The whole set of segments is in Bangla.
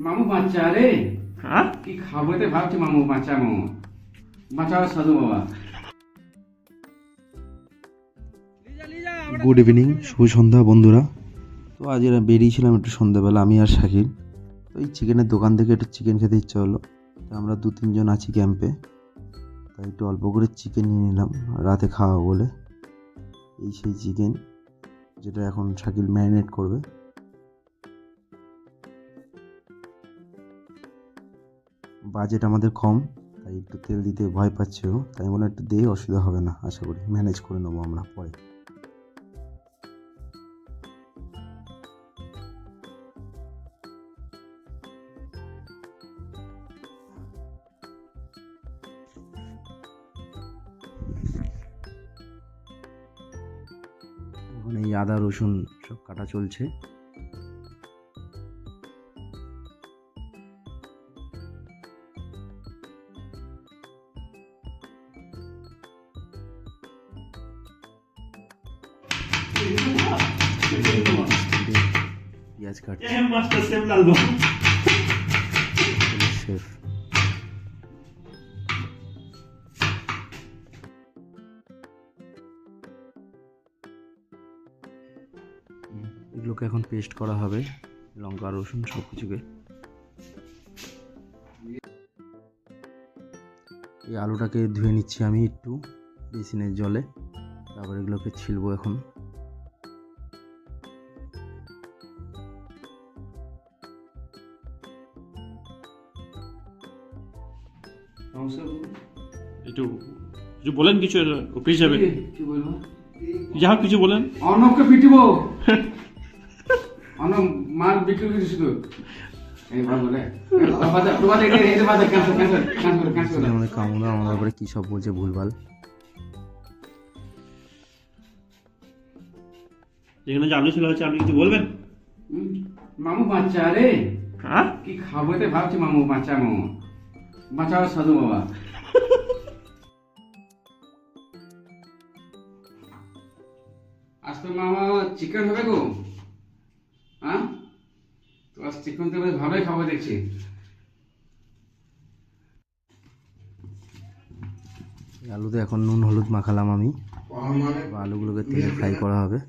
মামু বাচ্চা রে। হ্যাঁ কি খাবো তো ভাবছি মামু, বাচ্চা মামু, বাঁচাও সাধু বাবা। গুড ইভিনিং, শুভ সন্ধ্যা বন্ধুরা। তো আজ এরা বেরিয়েছিলাম একটু সন্ধ্যাবেলা, আমি আর শাকিল। তো এই চিকেনের দোকান থেকে একটু চিকেন খেতে ইচ্ছা হলো। তো আমরা 2-3 জন আছি ক্যাম্পে, তাই একটু অল্প করে চিকেন নিয়ে নিলাম রাতে খাওয়া বলে। এই সেই চিকেন যেটা এখন শাকিল ম্যারিনেট করবে। বাজেট আমাদের কম, তাই একটু তেল দিতে ভয় পাচ্ছে ও, তাই বলে একটু দিয়ে অসুবিধা হবে না, আশা করি ম্যানেজ করে নেবো আমরা পরে। এখন এই আদা রসুন সব কাটা চলছে। পেঁয়াজ কাটছে শেফ। এগুলোকে এখন পেস্ট করা হবে, লঙ্কা রসুন সব কিছুকে। এই আলুটাকে ধুয়ে নিচ্ছি আমি একটু বেসিনের জলে, তারপর এগুলোকে ছিলবো এখন। একটু কিছু বলেন, কিছু অফিস যাবে, কি বলবো? যা হোক কিছু বলেন। অর্ণবকে পিটিব। অর্ণব মাল বিক্রি করে শুধু এই ভালো রে। আমাদের কামনা আমাদের ব্যাপারে কী সব বলছে ভুলভাল। যেখানে যে আপনি ছিল হচ্ছে, আপনি কিছু বলবেন? মামু বাচ্চা রে। হ্যাঁ কি খাবো তো ভাবছি মামু, বাচ্চা মামু, বাঁচাও সাধু বাবা। আজ তো মামা চিকেন হবে গো। হ্যাঁ, তো আজ চিকেন তো বেশ ভালোই খাবো দেখছি। আলুতে এখন নুন হলুদ মাখালাম আমি, আলুগুলোকে তেলে ফ্রাই করা হবে।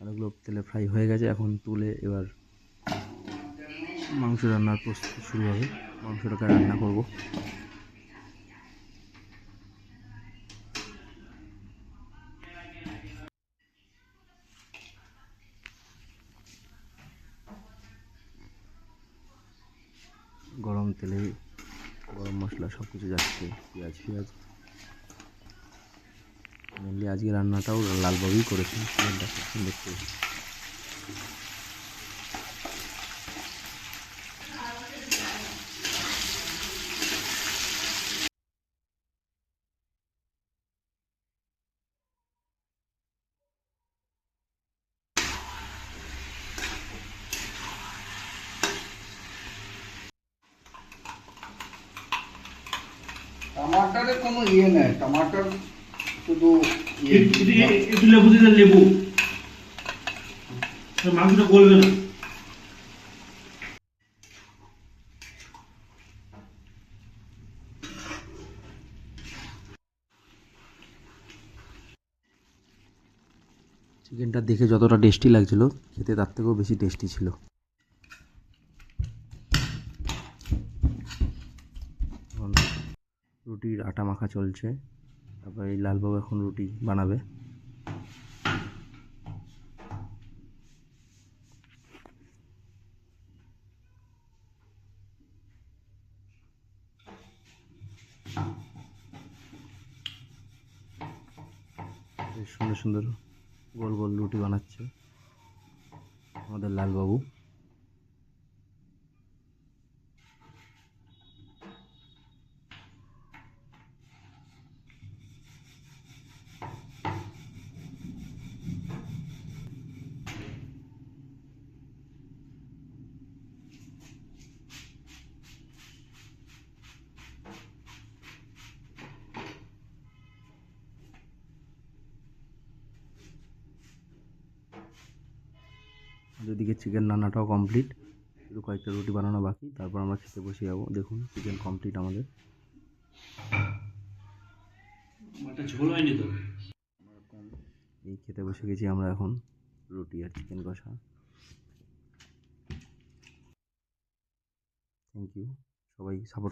আলুগুলো তেলে ফ্রাই হয়ে গেছে, এখন তুলে এবার মাংস রান্নার প্রস্তুতি শুরু হবে। মাংসটাকে রান্না করব। গরম তেলে গরম মশলা সব কিছু যাচ্ছে, পেঁয়াজ মেনলি আজকে রান্নাটাও লালবাবুই করেছে, চিকেনটা খুব সুন্দর করেছে। টমাটারের কোনো ইয়ে নেই, টমাটার শুধু একটু লেবু দিলে, লেবু মাংসটা গলবে না। চিকেনটা দেখে যতটা টেস্টি লাগছিল, খেতে তার থেকেও বেশি টেস্টি ছিল। এখন রুটির আটা মাখা চলছে, তারপর এই লালবাবু এখন রুটি বানাবে। বেশ সুন্দর সুন্দর গোল গোল রুটি বানাচ্ছে আমাদের লালবাবু। এদিকে চিকেন রান্নাটাও কমপ্লিট, শুধু কয়েকটা রুটি বানানো বাকি, তারপর আমরা খেতে বসে যাবো। দেখুন চিকেন কমপ্লিট আমাদের। একটা ঝোল হয়নি তো। এই খেতে বসে গেছি আমরা এখন, রুটি আর চিকেন কষা। থ্যাংক ইউ, সবাই সাপোর্ট